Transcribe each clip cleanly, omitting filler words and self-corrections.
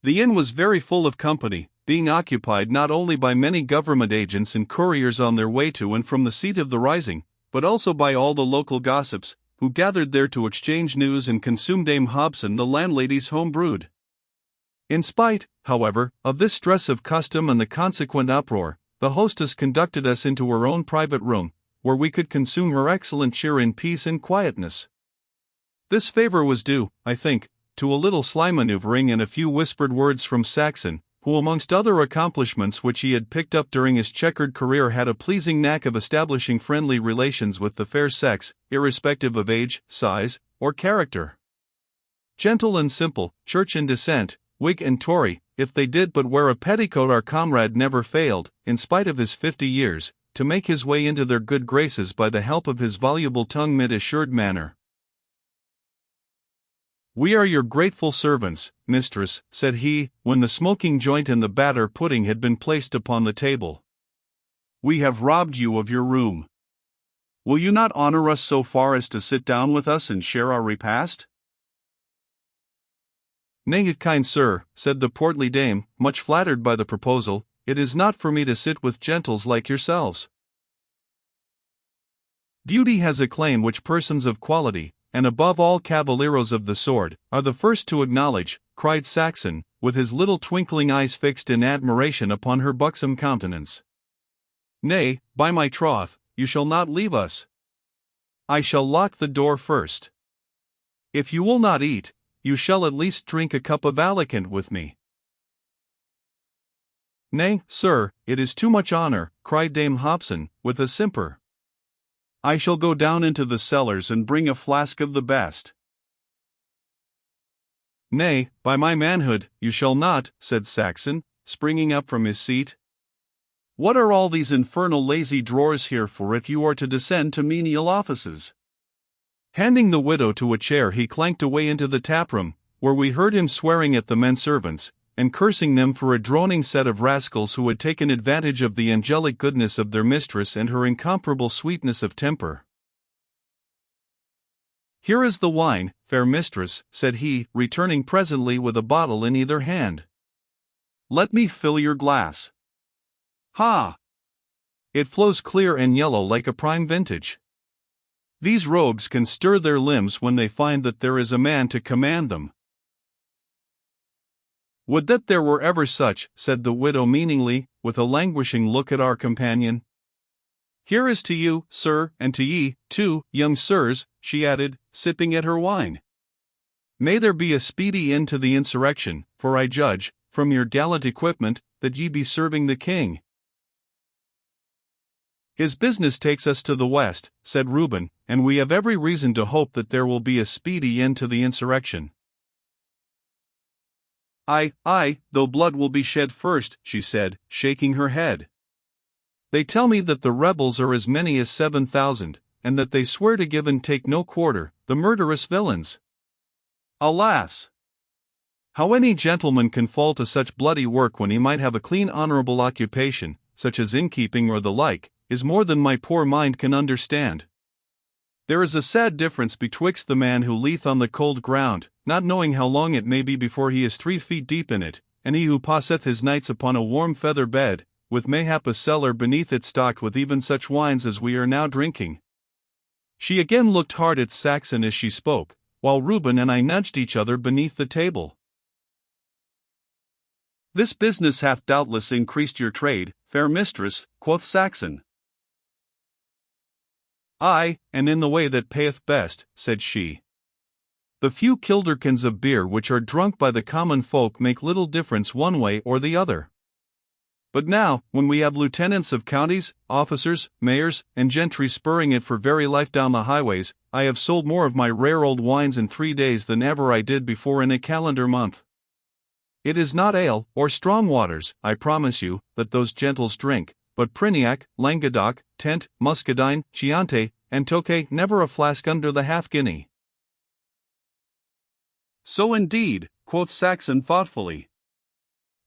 The inn was very full of company, being occupied not only by many government agents and couriers on their way to and from the seat of the rising, but also by all the local gossips, who gathered there to exchange news and consume Dame Hobson the landlady's home brewed. In spite, however, of this stress of custom and the consequent uproar, the hostess conducted us into her own private room, where we could consume her excellent cheer in peace and quietness. This favor was due, I think, to a little sly maneuvering and a few whispered words from Saxon, who amongst other accomplishments which he had picked up during his checkered career had a pleasing knack of establishing friendly relations with the fair sex, irrespective of age, size, or character. Gentle and simple, church and dissent, Whig and Tory, if they did but wear a petticoat, our comrade never failed, in spite of his 50 years, to make his way into their good graces by the help of his voluble tongue mid assured manner. "We are your grateful servants, mistress," said he, when the smoking joint and the batter pudding had been placed upon the table. "We have robbed you of your room. Will you not honor us so far as to sit down with us and share our repast?" "Nay, kind sir," said the portly dame, much flattered by the proposal, "it is not for me to sit with gentles like yourselves. Beauty has a claim which persons of quality, and above all caballeros of the sword, are the first to acknowledge," cried Saxon, with his little twinkling eyes fixed in admiration upon her buxom countenance. "Nay, by my troth, you shall not leave us. I shall lock the door first. If you will not eat, you shall at least drink a cup of Alicant with me." "Nay, sir, it is too much honor," cried Dame Hobson, with a simper. "I shall go down into the cellars and bring a flask of the best." "Nay, by my manhood, you shall not," said Saxon, springing up from his seat. "What are all these infernal lazy drawers here for if you are to descend to menial offices?" Handing the widow to a chair, he clanked away into the taproom, where we heard him swearing at the men servants, and cursing them for a droning set of rascals who had taken advantage of the angelic goodness of their mistress and her incomparable sweetness of temper. "Here is the wine, fair mistress," said he, returning presently with a bottle in either hand. "Let me fill your glass. Ha! It flows clear and yellow like a prime vintage. These rogues can stir their limbs when they find that there is a man to command them." "Would that there were ever such," said the widow meaningly, with a languishing look at our companion. "Here is to you, sir, and to ye, too, young sirs," she added, sipping at her wine. "May there be a speedy end to the insurrection, for I judge, from your gallant equipment, that ye be serving the king." "His business takes us to the west," said Reuben, "and we have every reason to hope that there will be a speedy end to the insurrection." Aye, though blood will be shed first," she said, shaking her head. "They tell me that the rebels are as many as 7,000, and that they swear to give and take no quarter, the murderous villains. Alas! How any gentleman can fall to such bloody work when he might have a clean honorable occupation, such as innkeeping or the like, is more than my poor mind can understand. There is a sad difference betwixt the man who leeth on the cold ground, not knowing how long it may be before he is 3 feet deep in it, and he who passeth his nights upon a warm feather bed, with mayhap a cellar beneath it stocked with even such wines as we are now drinking." She again looked hard at Saxon as she spoke, while Reuben and I nudged each other beneath the table. "This business hath doubtless increased your trade, fair mistress," quoth Saxon. "Aye, and in the way that payeth best," said she. "The few kilderkins of beer which are drunk by the common folk make little difference one way or the other. But now, when we have lieutenants of counties, officers, mayors, and gentry spurring it for very life down the highways, I have sold more of my rare old wines in 3 days than ever I did before in a calendar month. It is not ale, or strong waters, I promise you, that those gentles drink, but Prignac, Languedoc, Tent, Muscadine, Chianti, and Tokay, never a flask under the half-guinea." "So indeed," quoth Saxon thoughtfully.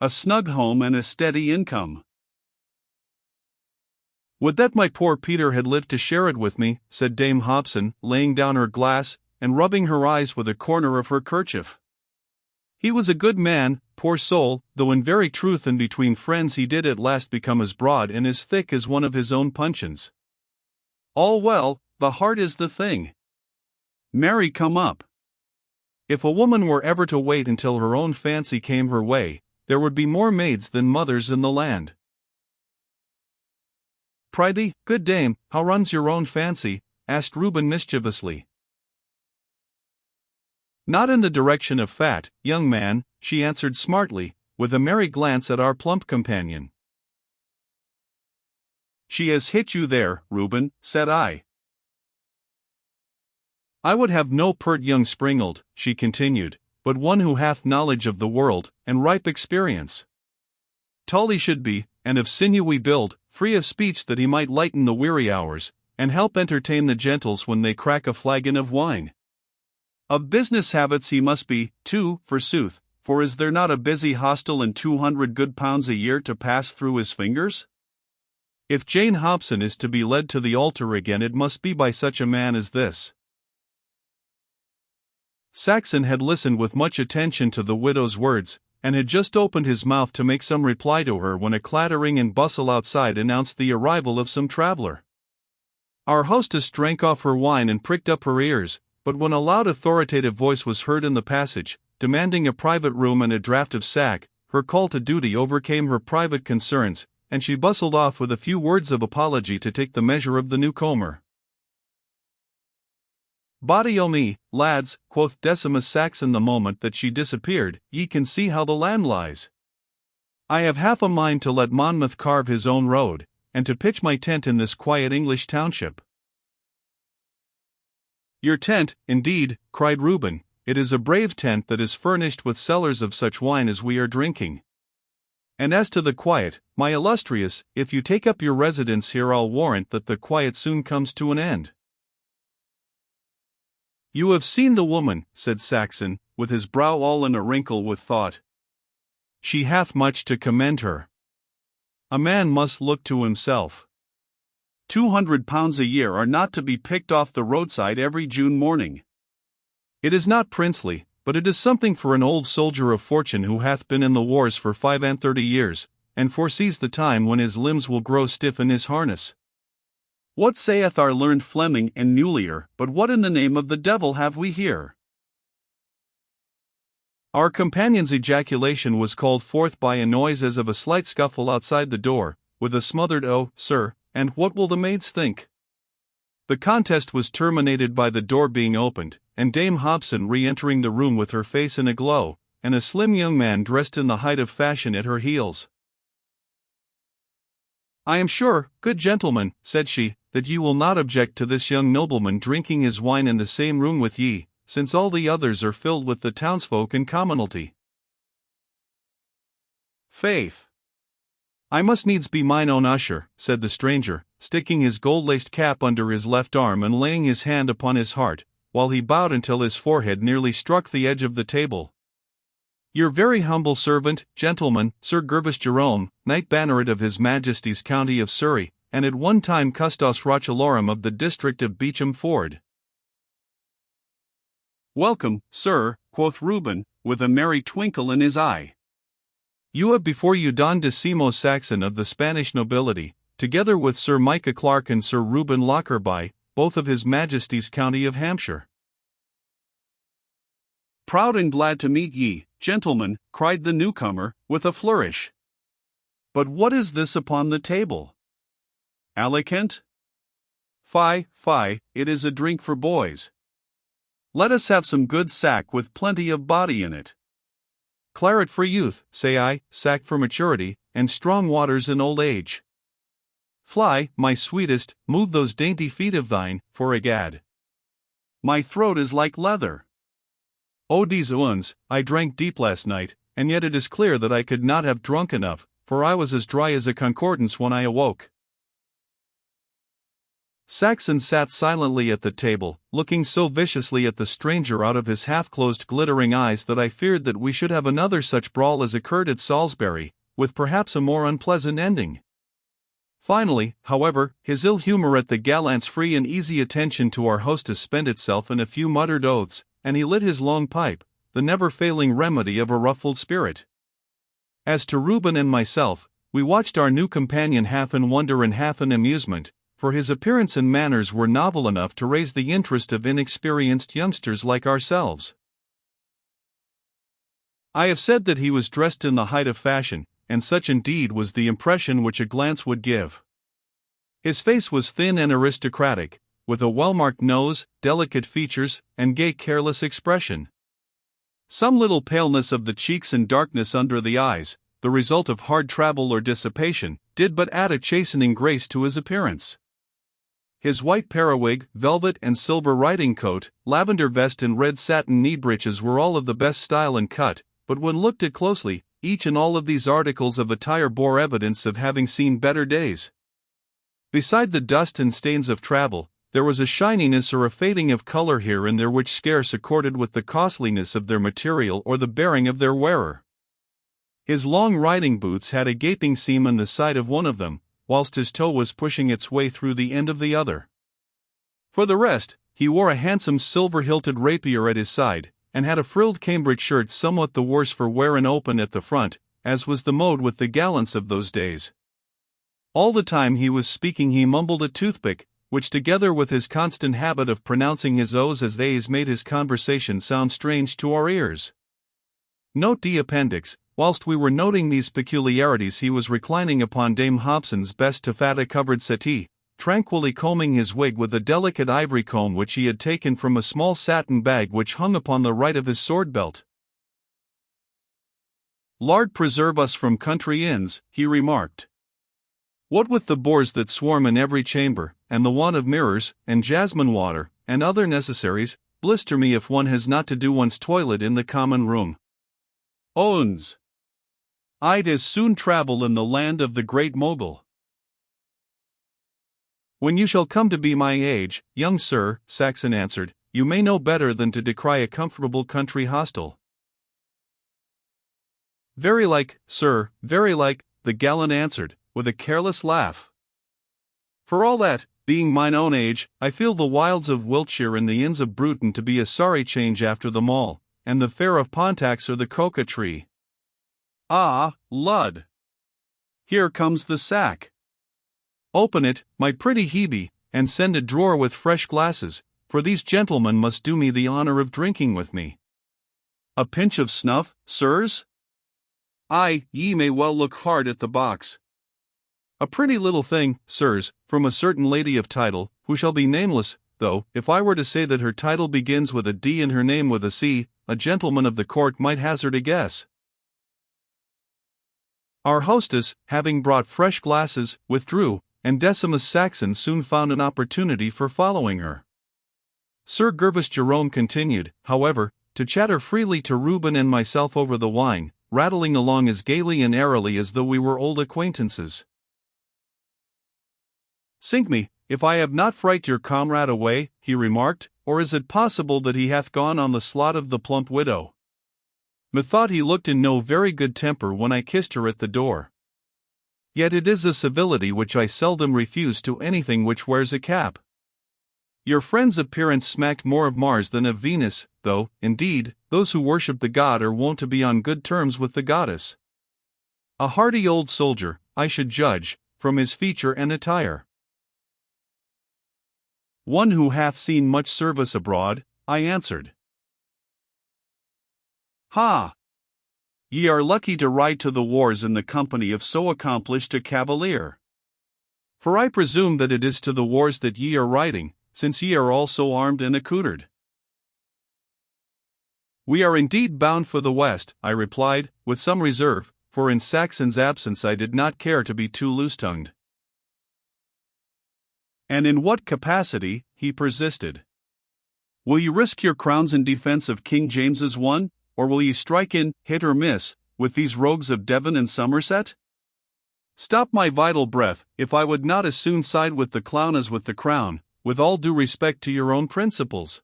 "A snug home and a steady income." "Would that my poor Peter had lived to share it with me," said Dame Hobson, laying down her glass, and rubbing her eyes with a corner of her kerchief. He was a good man, poor soul, though in very truth and between friends he did at last become as broad and as thick as one of his own puncheons. All well, the heart is the thing. Marry, come up. If a woman were ever to wait until her own fancy came her way, there would be more maids than mothers in the land. Prithee, good dame, how runs your own fancy? Asked Reuben mischievously. Not in the direction of fat, young man, she answered smartly, with a merry glance at our plump companion. She has hit you there, Reuben, said I. I would have no pert young springald, she continued, but one who hath knowledge of the world, and ripe experience. Tall he should be, and of sinewy build, free of speech that he might lighten the weary hours, and help entertain the gentles when they crack a flagon of wine. Of business habits he must be, too, forsooth, for is there not a busy hostel and 200 good pounds a year to pass through his fingers? If Jane Hobson is to be led to the altar again, it must be by such a man as this. Saxon had listened with much attention to the widow's words, and had just opened his mouth to make some reply to her when a clattering and bustle outside announced the arrival of some traveler. Our hostess drank off her wine and pricked up her ears, but when a loud authoritative voice was heard in the passage, demanding a private room and a draught of sack, her call to duty overcame her private concerns, and she bustled off with a few words of apology to take the measure of the newcomer. Body o' me, lads, quoth Decimus Saxon the moment that she disappeared, ye can see how the land lies. I have half a mind to let Monmouth carve his own road, and to pitch my tent in this quiet English township. Your tent, indeed, cried Reuben, it is a brave tent that is furnished with cellars of such wine as we are drinking. And as to the quiet, my illustrious, if you take up your residence here I'll warrant that the quiet soon comes to an end. You have seen the woman, said Saxon, with his brow all in a wrinkle with thought. She hath much to commend her. A man must look to himself. 200 pounds a year are not to be picked off the roadside every June morning. It is not princely, but it is something for an old soldier of fortune who hath been in the wars for 35 years, and foresees the time when his limbs will grow stiff in his harness. What saith our learned Fleming and Mulier, but what in the name of the devil have we here? Our companion's ejaculation was called forth by a noise as of a slight scuffle outside the door, with a smothered "Oh, sir, and what will the maids think?" The contest was terminated by the door being opened, and Dame Hobson re-entering the room with her face in a glow, and a slim young man dressed in the height of fashion at her heels. I am sure, good gentlemen, said she, that you will not object to this young nobleman drinking his wine in the same room with ye, since all the others are filled with the townsfolk in commonalty. Faith, I must needs be mine own usher, said the stranger, sticking his gold-laced cap under his left arm and laying his hand upon his heart, while he bowed until his forehead nearly struck the edge of the table. Your very humble servant, gentleman, Sir Gervas Jerome, Knight Banneret of His Majesty's County of Surrey, and at one time Custos Rochalorum of the district of Beecham Ford. Welcome, sir, quoth Reuben, with a merry twinkle in his eye. You have before you Don Decimo Saxon of the Spanish nobility, together with Sir Micah Clarke and Sir Reuben Lockerby, both of His Majesty's County of Hampshire. Proud and glad to meet ye, gentlemen, cried the newcomer, with a flourish. But what is this upon the table? Alicant? Fie, it is a drink for boys. Let us have some good sack with plenty of body in it. Claret for youth, say I, sack for maturity, and strong waters in old age. Fly, my sweetest, move those dainty feet of thine, for egad. My throat is like leather. Oh, these ones, I drank deep last night, and yet it is clear that I could not have drunk enough, for I was as dry as a concordance when I awoke. Saxon sat silently at the table, looking so viciously at the stranger out of his half-closed glittering eyes that I feared that we should have another such brawl as occurred at Salisbury, with perhaps a more unpleasant ending. Finally, however, his ill humor at the gallant's free and easy attention to our hostess spent itself in a few muttered oaths, and he lit his long pipe, the never-failing remedy of a ruffled spirit. As to Reuben and myself, we watched our new companion half in wonder and half in amusement, for his appearance and manners were novel enough to raise the interest of inexperienced youngsters like ourselves. I have said that he was dressed in the height of fashion, and such indeed was the impression which a glance would give. His face was thin and aristocratic, with a well-marked nose, delicate features, and gay careless expression. Some little paleness of the cheeks and darkness under the eyes, the result of hard travel or dissipation, did but add a chastening grace to his appearance. His white periwig, velvet and silver riding coat, lavender vest and red satin knee breeches were all of the best style and cut, but when looked at closely, each and all of these articles of attire bore evidence of having seen better days. Beside the dust and stains of travel, there was a shininess or a fading of color here and there which scarce accorded with the costliness of their material or the bearing of their wearer. His long riding boots had a gaping seam in the side of one of them, whilst his toe was pushing its way through the end of the other. For the rest, he wore a handsome silver-hilted rapier at his side, and had a frilled cambric shirt somewhat the worse for wear and open at the front, as was the mode with the gallants of those days. All the time he was speaking he mumbled a toothpick, which together with his constant habit of pronouncing his O's as they's made his conversation sound strange to our ears. Note D Appendix. Whilst we were noting these peculiarities he was reclining upon Dame Hobson's best taffeta-covered settee, tranquilly combing his wig with a delicate ivory comb which he had taken from a small satin bag which hung upon the right of his sword-belt. "Lord preserve us from country inns," he remarked. "What with the boars that swarm in every chamber, and the want of mirrors, and jasmine water, and other necessaries, blister me if one has not to do one's toilet in the common room. Oons! I'd as soon travel in the land of the Great Mogul." "When you shall come to be my age, young sir," Saxon answered, "you may know better than to decry a comfortable country hostel." "Very like, sir, very like," the gallant answered, with a careless laugh. "For all that, being mine own age, I feel the wilds of Wiltshire and the inns of Bruton to be a sorry change after them all, and the fair of Pontax or the coca-tree. Ah, Lud! Here comes the sack. Open it, my pretty Hebe, and send a drawer with fresh glasses, for these gentlemen must do me the honor of drinking with me. A pinch of snuff, sirs? Aye, ye may well look hard at the box. A pretty little thing, sirs, from a certain lady of title, who shall be nameless, though, if I were to say that her title begins with a D and her name with a C, a gentleman of the court might hazard a guess." Our hostess, having brought fresh glasses, withdrew, and Decimus Saxon soon found an opportunity for following her. Sir Gervas Jerome continued, however, to chatter freely to Reuben and myself over the wine, rattling along as gaily and airily as though we were old acquaintances. "Sink me, if I have not fright your comrade away," he remarked, "or is it possible that he hath gone on the slot of the plump widow? Methought he looked in no very good temper when I kissed her at the door. Yet it is a civility which I seldom refuse to anything which wears a cap. Your friend's appearance smacked more of Mars than of Venus, though, indeed, those who worship the god are wont to be on good terms with the goddess. A hearty old soldier, I should judge, from his feature and attire. One who hath seen much service abroad," I answered. "Ha! Ye are lucky to ride to the wars in the company of so accomplished a cavalier. For I presume that it is to the wars that ye are riding, since ye are all so armed and accoutred." "We are indeed bound for the West," I replied, with some reserve, for in Saxon's absence I did not care to be too loose-tongued. "And in what capacity?" he persisted. "Will you risk your crowns in defense of King James's one, or will ye strike in, hit or miss, with these rogues of Devon and Somerset? Stop my vital breath, if I would not as soon side with the clown as with the crown, with all due respect to your own principles."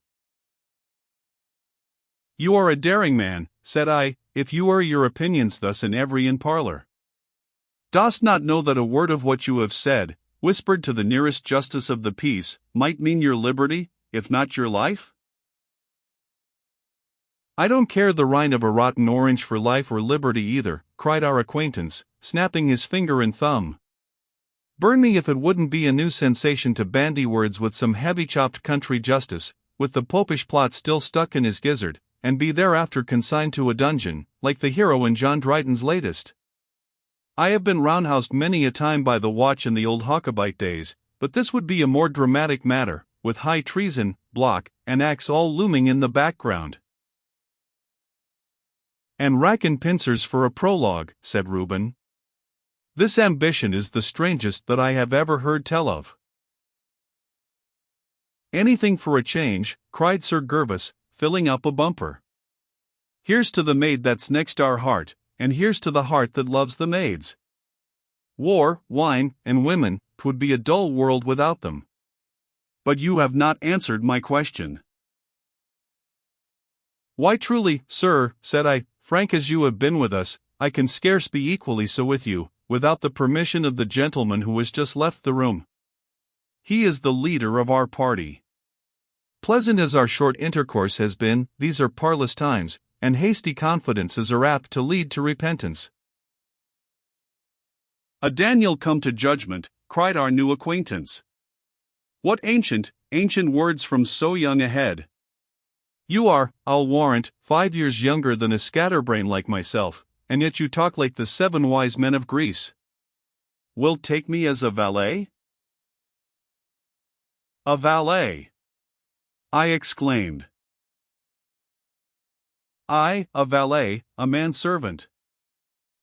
"You are a daring man," said I, "if you air your opinions thus in every inn parlor. Dost not know that a word of what you have said, whispered to the nearest justice of the peace, might mean your liberty, if not your life?" I don't care the rind of a rotten orange for life or liberty either, cried our acquaintance, snapping his finger and thumb. Burn me if it wouldn't be a new sensation to bandy words with some heavy-chopped country justice, with the popish plot still stuck in his gizzard, and be thereafter consigned to a dungeon, like the hero in John Dryden's latest. I have been roundhoused many a time by the watch in the old Jacobite days, but this would be a more dramatic matter, with high treason, block, and axe all looming in the background. And rack and pincers for a prologue, said Reuben. This ambition is the strangest that I have ever heard tell of. Anything for a change, cried Sir Gervas, filling up a bumper. Here's to the maid that's next our heart, and here's to the heart that loves the maids. War, wine, and women, 'twould be a dull world without them. But you have not answered my question. Why truly, sir, said I, frank as you have been with us, I can scarce be equally so with you, without the permission of the gentleman who has just left the room. He is the leader of our party. Pleasant as our short intercourse has been, these are parlous times, and hasty confidences are apt to lead to repentance. A Daniel come to judgment, cried our new acquaintance. What ancient words from so young a head. You are, I'll warrant, 5 years younger than a scatterbrain like myself, and yet you talk like the 7 wise men of Greece. Wilt take me as a valet? A valet! I exclaimed. I, a valet, a manservant.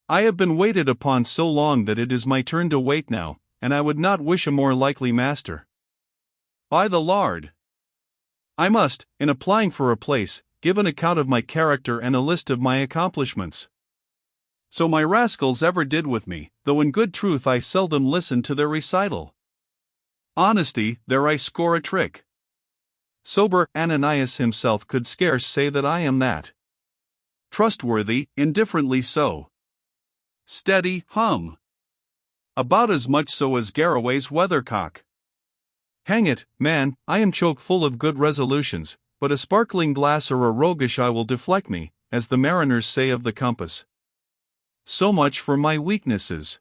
I have been waited upon so long that it is my turn to wait now, and I would not wish a more likely master. By the Lord! I must, in applying for a place, give an account of my character and a list of my accomplishments. So my rascals ever did with me, though in good truth I seldom listened to their recital. Honesty, there I score a trick. Sober Ananias himself could scarce say that I am that. Trustworthy, indifferently so. Steady, about as much so as Garraway's weathercock. Hang it, man, I am choke full of good resolutions, but a sparkling glass or a roguish eye will deflect me, as the mariners say of the compass. So much for my weaknesses.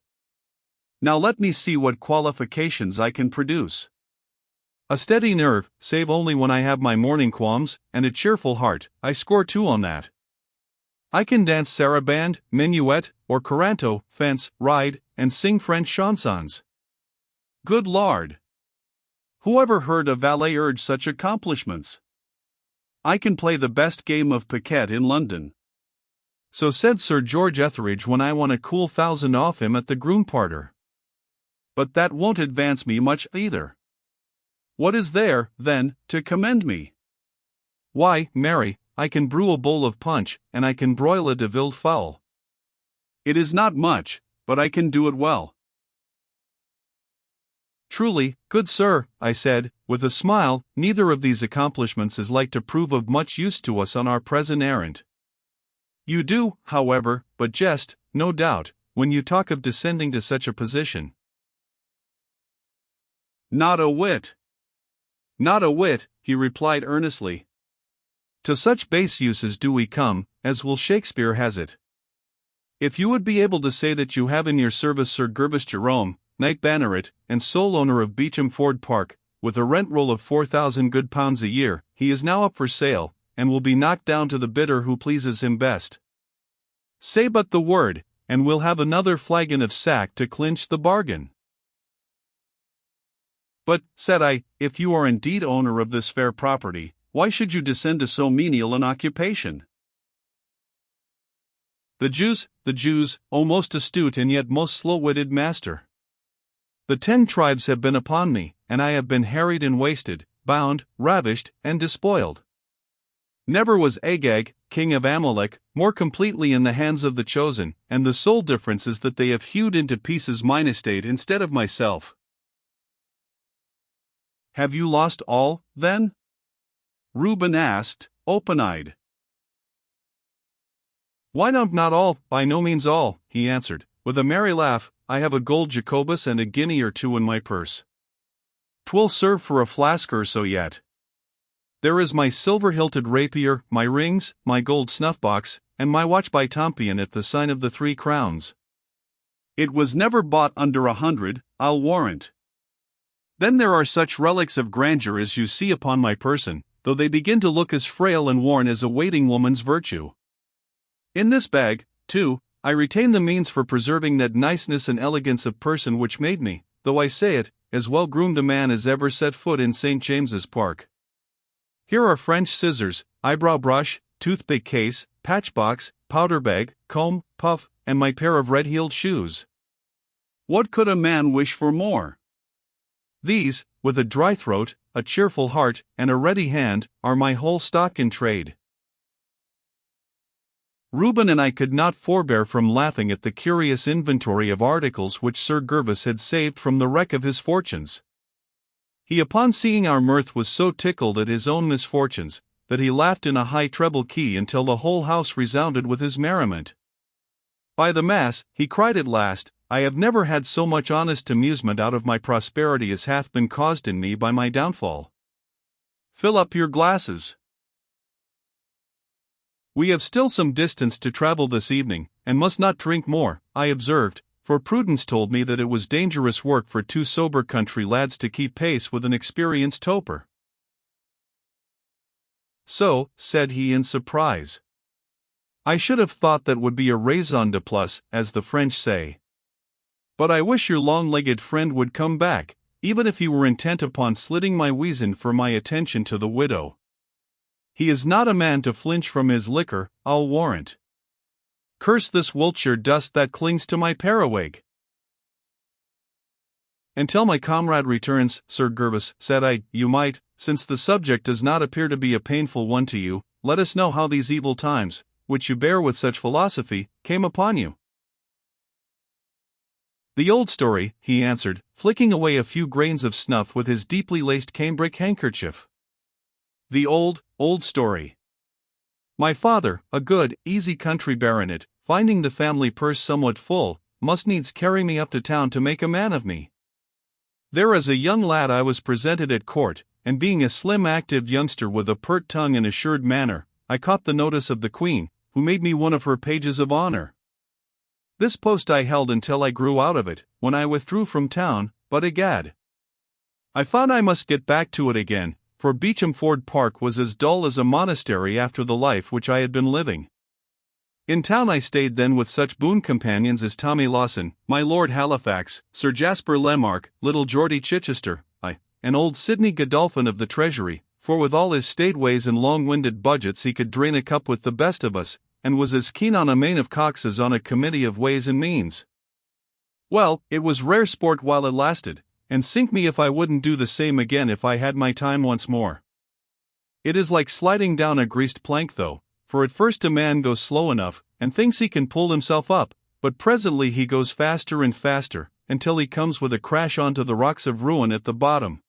Now let me see what qualifications I can produce. A steady nerve, save only when I have my morning qualms, and a cheerful heart, I score 2 on that. I can dance saraband, minuet, or coranto, fence, ride, and sing French chansons. Good Lord! Who ever heard a valet urge such accomplishments? I can play the best game of piquet in London. So said Sir George Etheridge when I won a cool 1,000 off him at the groom parter. But that won't advance me much either. What is there, then, to commend me? Why, Mary, I can brew a bowl of punch, and I can broil a de villed fowl. It is not much, but I can do it well. Truly, good sir, I said, with a smile, neither of these accomplishments is like to prove of much use to us on our present errand. You do, however, but jest, no doubt, when you talk of descending to such a position. Not a whit. Not a whit, he replied earnestly. To such base uses do we come, as will Shakespeare has it. If you would be able to say that you have in your service Sir Gervas Jerome, Knight Banneret, and sole owner of Beecham Ford Park, with a rent roll of 4,000 good pounds a year, he is now up for sale, and will be knocked down to the bidder who pleases him best. Say but the word, and we'll have another flagon of sack to clinch the bargain. But, said I, if you are indeed owner of this fair property, why should you descend to so menial an occupation? The Jews, O most astute and yet most slow-witted master. The 10 tribes have been upon me, and I have been harried and wasted, bound, ravished, and despoiled. Never was Agag, king of Amalek, more completely in the hands of the chosen, and the sole difference is that they have hewed into pieces mine estate instead of myself. Have you lost all, then? Reuben asked, open-eyed. Why not all, by no means all, he answered, with a merry laugh. I have a gold Jacobus and a guinea or 2 in my purse. 'Twill serve for a flask or so yet. There is my silver-hilted rapier, my rings, my gold snuff-box, and my watch by Tompion at the sign of the 3 Crowns. It was never bought under 100, I'll warrant. Then there are such relics of grandeur as you see upon my person, though they begin to look as frail and worn as a waiting woman's virtue. In this bag, too, I retain the means for preserving that niceness and elegance of person which made me, though I say it, as well-groomed a man as ever set foot in St. James's Park. Here are French scissors, eyebrow brush, toothpick case, patchbox, powder bag, comb, puff, and my pair of red-heeled shoes. What could a man wish for more? These, with a dry throat, a cheerful heart, and a ready hand, are my whole stock in trade. Reuben and I could not forbear from laughing at the curious inventory of articles which Sir Gervas had saved from the wreck of his fortunes. He, upon seeing our mirth, was so tickled at his own misfortunes, that he laughed in a high treble key until the whole house resounded with his merriment. By the mass, he cried at last, I have never had so much honest amusement out of my prosperity as hath been caused in me by my downfall. Fill up your glasses. We have still some distance to travel this evening, and must not drink more, I observed, for Prudence told me that it was dangerous work for 2 sober country lads to keep pace with an experienced toper. So, said he in surprise, I should have thought that would be a raison de plus, as the French say. But I wish your long-legged friend would come back, even if he were intent upon slitting my weazen for my attention to the widow. He is not a man to flinch from his liquor, I'll warrant. Curse this Wiltshire dust that clings to my periwig. Until my comrade returns, Sir Gervas, said I, you might, since the subject does not appear to be a painful one to you, let us know how these evil times, which you bear with such philosophy, came upon you. The old story, he answered, flicking away a few grains of snuff with his deeply laced cambric handkerchief. The old story. My father, a good, easy country baronet, finding the family purse somewhat full, must needs carry me up to town to make a man of me. There as a young lad I was presented at court, and being a slim active youngster with a pert tongue and assured manner, I caught the notice of the Queen, who made me one of her pages of honor. This post I held until I grew out of it, when I withdrew from town, but egad, I found I must get back to it again, for Beachamford Park was as dull as a monastery after the life which I had been living. In town I stayed then with such boon companions as Tommy Lawson, my Lord Halifax, Sir Jasper Lemark, little Geordie Chichester, and old Sidney Godolphin of the Treasury, for with all his staid ways and long-winded budgets he could drain a cup with the best of us, and was as keen on a main of cocks as on a committee of ways and means. Well, it was rare sport while it lasted, and sink me if I wouldn't do the same again if I had my time once more. It is like sliding down a greased plank though, for at first a man goes slow enough, and thinks he can pull himself up, but presently he goes faster and faster, until he comes with a crash onto the rocks of ruin at the bottom.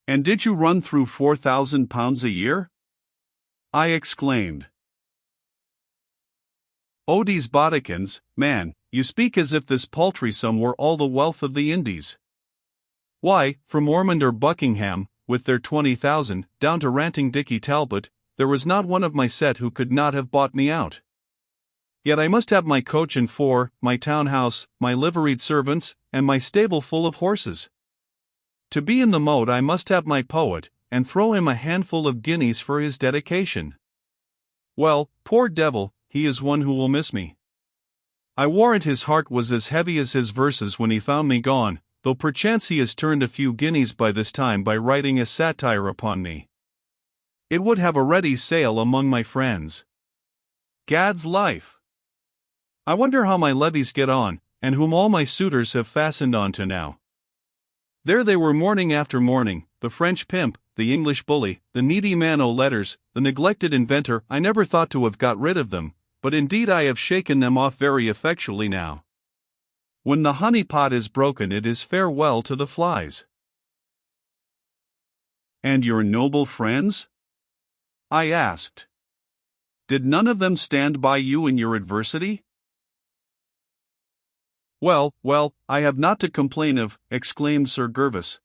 And did you run through £4,000 a year? I exclaimed. Odie's bodikins, man, you speak as if this paltry sum were all the wealth of the Indies. Why, from Ormond or Buckingham, with their 20,000, down to ranting Dicky Talbot, there was not one of my set who could not have bought me out. Yet I must have my coach and four, my town house, my liveried servants, and my stable full of horses. To be in the mode I must have my poet, and throw him a handful of guineas for his dedication. Well, poor devil, he is one who will miss me. I warrant his heart was as heavy as his verses when he found me gone, though perchance he has turned a few guineas by this time by writing a satire upon me. It would have a ready sale among my friends. Gad's life! I wonder how my levies get on, and whom all my suitors have fastened on to now. There they were morning after morning, the French pimp, the English bully, the needy man o' letters, the neglected inventor. I never thought to have got rid of them, but indeed I have shaken them off very effectually now. When the honey pot is broken it is farewell to the flies. And your noble friends? I asked. Did none of them stand by you in your adversity? Well, I have not to complain of, exclaimed Sir Gervas.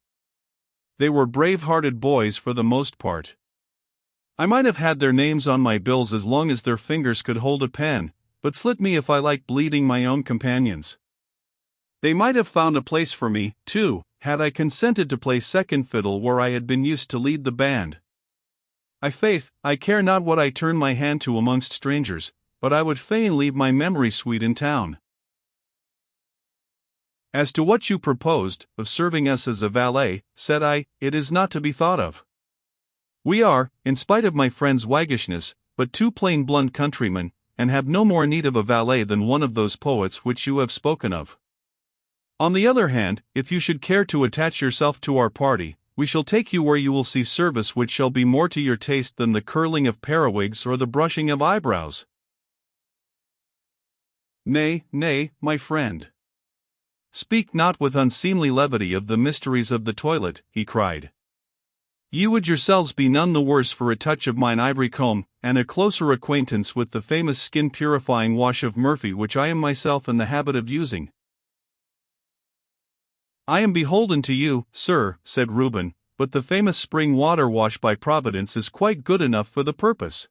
They were brave-hearted boys for the most part. I might have had their names on my bills as long as their fingers could hold a pen, but slit me if I liked bleeding my own companions. They might have found a place for me, too, had I consented to play second fiddle where I had been used to lead the band. Faith, I care not what I turn my hand to amongst strangers, but I would fain leave my memory sweet in town. As to what you proposed, of serving us as a valet, said I, it is not to be thought of. We are, in spite of my friend's waggishness, but two plain blunt countrymen, and have no more need of a valet than one of those poets which you have spoken of. On the other hand, if you should care to attach yourself to our party, we shall take you where you will see service which shall be more to your taste than the curling of periwigs or the brushing of eyebrows. Nay, nay, my friend. Speak not with unseemly levity of the mysteries of the toilet, he cried. You would yourselves be none the worse for a touch of mine ivory comb, and a closer acquaintance with the famous skin-purifying wash of Murphy which I am myself in the habit of using. I am beholden to you, sir, said Reuben, but the famous spring water wash by Providence is quite good enough for the purpose.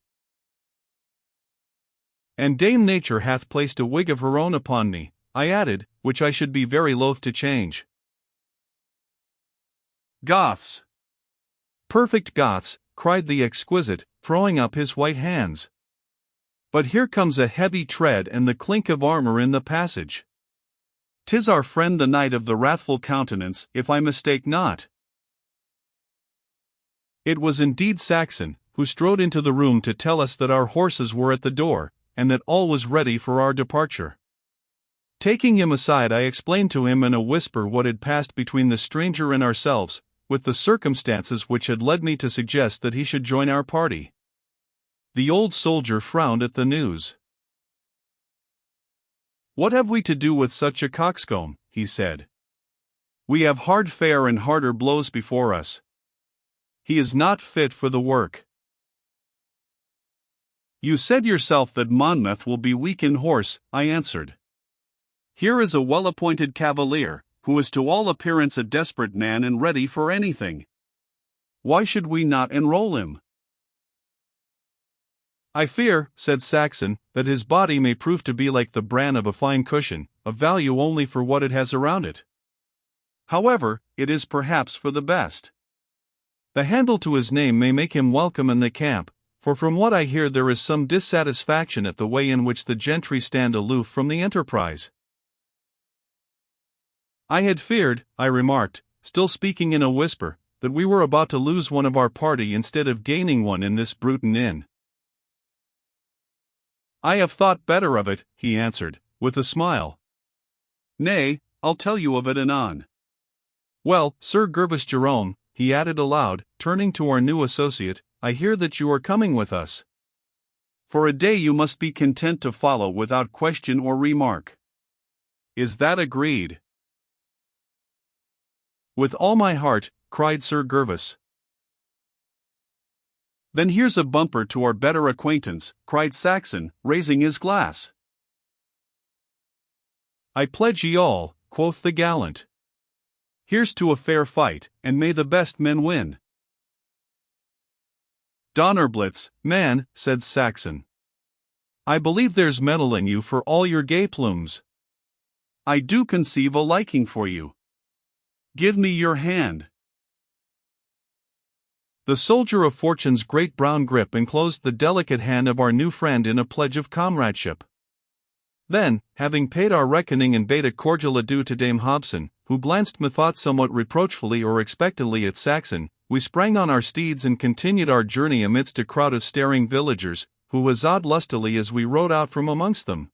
And Dame Nature hath placed a wig of her own upon me, I added, which I should be very loath to change. Goths! Perfect Goths, cried the exquisite, throwing up his white hands. But here comes a heavy tread and the clink of armor in the passage. 'Tis our friend the knight of the wrathful countenance, if I mistake not. It was indeed Saxon, who strode into the room to tell us that our horses were at the door, and that all was ready for our departure. Taking him aside, I explained to him in a whisper what had passed between the stranger and ourselves, with the circumstances which had led me to suggest that he should join our party. The old soldier frowned at the news. What have we to do with such a coxcomb, he said. We have hard fare and harder blows before us. He is not fit for the work. You said yourself that Monmouth will be weak in horse, I answered. Here is a well-appointed cavalier, who is to all appearance a desperate man and ready for anything. Why should we not enroll him? I fear, said Saxon, that his body may prove to be like the bran of a fine cushion, of value only for what it has around it. However, it is perhaps for the best. The handle to his name may make him welcome in the camp, for from what I hear there is some dissatisfaction at the way in which the gentry stand aloof from the enterprise. I had feared, I remarked, still speaking in a whisper, that we were about to lose one of our party instead of gaining one in this Bruton Inn. I have thought better of it, he answered, with a smile. Nay, I'll tell you of it anon. Well, Sir Gervas Jerome, he added aloud, turning to our new associate, I hear that you are coming with us. For a day you must be content to follow without question or remark. Is that agreed? With all my heart, cried Sir Gervas. Then here's a bumper to our better acquaintance, cried Saxon, raising his glass. I pledge ye all, quoth the gallant. Here's to a fair fight, and may the best men win. Donnerblitz, man, said Saxon. I believe there's metal in you for all your gay plumes. I do conceive a liking for you. Give me your hand. The soldier of fortune's great brown grip enclosed the delicate hand of our new friend in a pledge of comradeship. Then, having paid our reckoning and bade a cordial adieu to Dame Hobson, who glanced methought somewhat reproachfully or expectantly at Saxon, we sprang on our steeds and continued our journey amidst a crowd of staring villagers, who huzzaed lustily as we rode out from amongst them.